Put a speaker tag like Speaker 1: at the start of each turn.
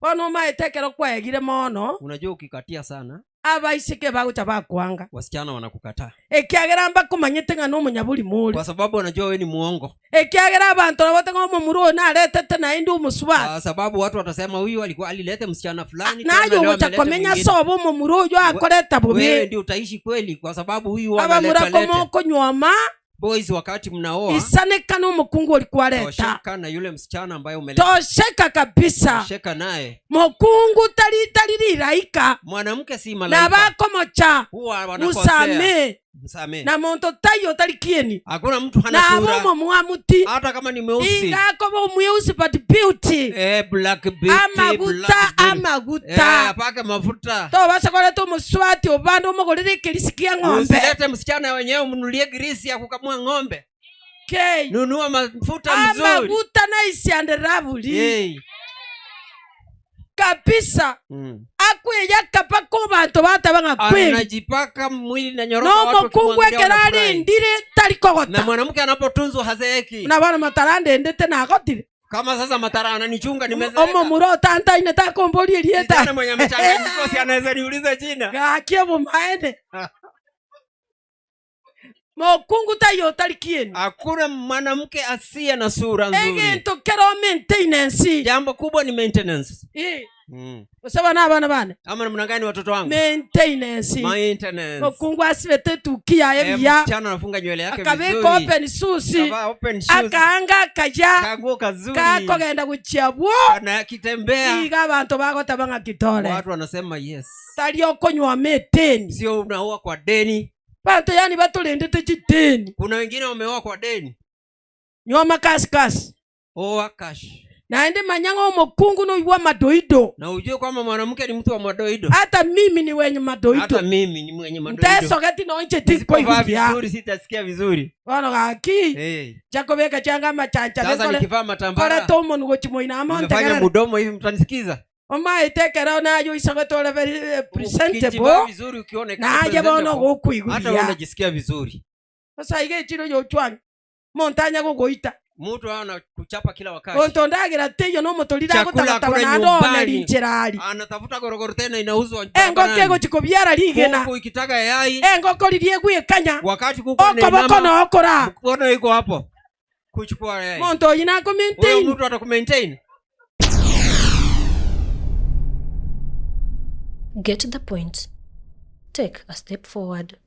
Speaker 1: Bono maetekero kwegire mono.
Speaker 2: Unajua ukikatia sana
Speaker 1: abaisike bagucha bakwanga.
Speaker 2: Wasichana wanakukataa.
Speaker 1: Ekiagera mba kumanyite nga no munyabuli muri.
Speaker 2: Kwa sababu wanajua wewe ni muongo.
Speaker 1: Ekiagera abantu nabote ngo mumuro na aletete na indi umuswa.
Speaker 2: Kwa sababu watu watasema huyu alikuwa alilete msichana fulani
Speaker 1: na yo utakomenya sobo mumuro yo akoreta bobe.
Speaker 2: Wewe ndio utaishi kweli kwa sababu huyu
Speaker 1: ameleta lete. Aba murako nyoma.
Speaker 2: Boys wakati mnaoa
Speaker 1: isaneka no Omokungu alikuwa leta.
Speaker 2: Tosheka na yule msichana ambaye umeleta.
Speaker 1: Tosheka kabisa.
Speaker 2: Tosheka naye.
Speaker 1: Omokungu tali raika.
Speaker 2: Mwanamke si malaika.
Speaker 1: Na bako mocha.
Speaker 2: Huwa wanakosea. Msame.
Speaker 1: Na monto tayo talikieni.
Speaker 2: Hakuna mtu hana sura.
Speaker 1: Na momo muamuti.
Speaker 2: Hata kama ni mweusi.
Speaker 1: Ingako bo mweusi but beauty.
Speaker 2: Black beauty.
Speaker 1: Amaguta.
Speaker 2: Apake mafuta.
Speaker 1: To basa kole to muswati obando mogolere kilisikia ng'ombe.
Speaker 2: Usilete msichana wenyewe umnunulie grisi ya kukamua ng'ombe.
Speaker 1: Okay.
Speaker 2: Nunua mafuta mzuri.
Speaker 1: Amaguta na isianderavuli. Kabisa. Akweya kapako bantu batabanga kweli.
Speaker 2: Anajipaka mwili na nyoroka
Speaker 1: watu. No Omokungu ekerali ndire talikogota.
Speaker 2: Na mwanamke anapotunzwa hazeeki.
Speaker 1: Na bana Matara ndete na agotire.
Speaker 2: Kama sasa Matara ananichunga nimezeeka.
Speaker 1: Omo muro tanta inataka komboli elieta.
Speaker 2: Kijana mwenye mchanganyiko si anaweza niuliza jina.
Speaker 1: Gakie bumaende. Omokungu tayo talikieni.
Speaker 2: Hakuna mwanamke asiye na sura nzuri.
Speaker 1: Egento kero maintenance.
Speaker 2: Jambo kubwa ni maintenance.
Speaker 1: Usaba na bana.
Speaker 2: Ama namna gani watoto wangu?
Speaker 1: Maintenance. Omokungu asibete tukia ebya.
Speaker 2: Msichana anafunga nywele yake vizuri.
Speaker 1: Akabeko open susi. Akaanga kaja.
Speaker 2: Kaguo kazuri.
Speaker 1: Kakogenda kuchiabwo.
Speaker 2: Na kitembea.
Speaker 1: Iga abantu bagota banga kitole.
Speaker 2: Watu wanasema yes.
Speaker 1: Tali okonywa meteni.
Speaker 2: Sio unaoa kwa deni.
Speaker 1: Bantu yani batulendete chiteni.
Speaker 2: Kuna wengine wameoa kwa deni.
Speaker 1: Nyoma kasi.
Speaker 2: Oa cash.
Speaker 1: Na ende manyanga Omokungu no yuwa madoido.
Speaker 2: Na ujue kwamba mwanamke ni mtu wa madoido.
Speaker 1: Hata mimi ni wenye madoido.
Speaker 2: Hata mimi ni mwenye madoido.
Speaker 1: Mteso gati no nche tiko hivi.
Speaker 2: Vizuri sitasikia vizuri.
Speaker 1: Wano gaki. Jakobeka changa machancha.
Speaker 2: Sasa nikivaa matambara.
Speaker 1: Kora tomo nugo chimoina ama
Speaker 2: ntegara. Nimefanya mudomo hivi mtanisikiza.
Speaker 1: Oma itekera na yo isagotole very presentable.
Speaker 2: Ukijivaa vizuri ukione
Speaker 1: kama presentable. Na aje bono gokuigulia.
Speaker 2: Hata unajisikia vizuri.
Speaker 1: Sasa ige chiro yo chwani. Montanya gogoita.
Speaker 2: Mtu ana kuchapa kila wakati.
Speaker 1: Ontondagira teyo no motolira gutagataba na ndona lincherali.
Speaker 2: Anatafuta gorogoro tena inauzwa.
Speaker 1: Engoke go chikobyara ligena.
Speaker 2: Kuku ikitaga yai.
Speaker 1: Engoko lilie kuyekanya.
Speaker 2: Wakati kuku ni mama.
Speaker 1: Okoboko no okora.
Speaker 2: Mkono iko hapo. Kuchukua yai.
Speaker 1: Monto ina ko maintain.
Speaker 2: Huyo mtu atakumaintain.
Speaker 3: Get the point. Take a step forward.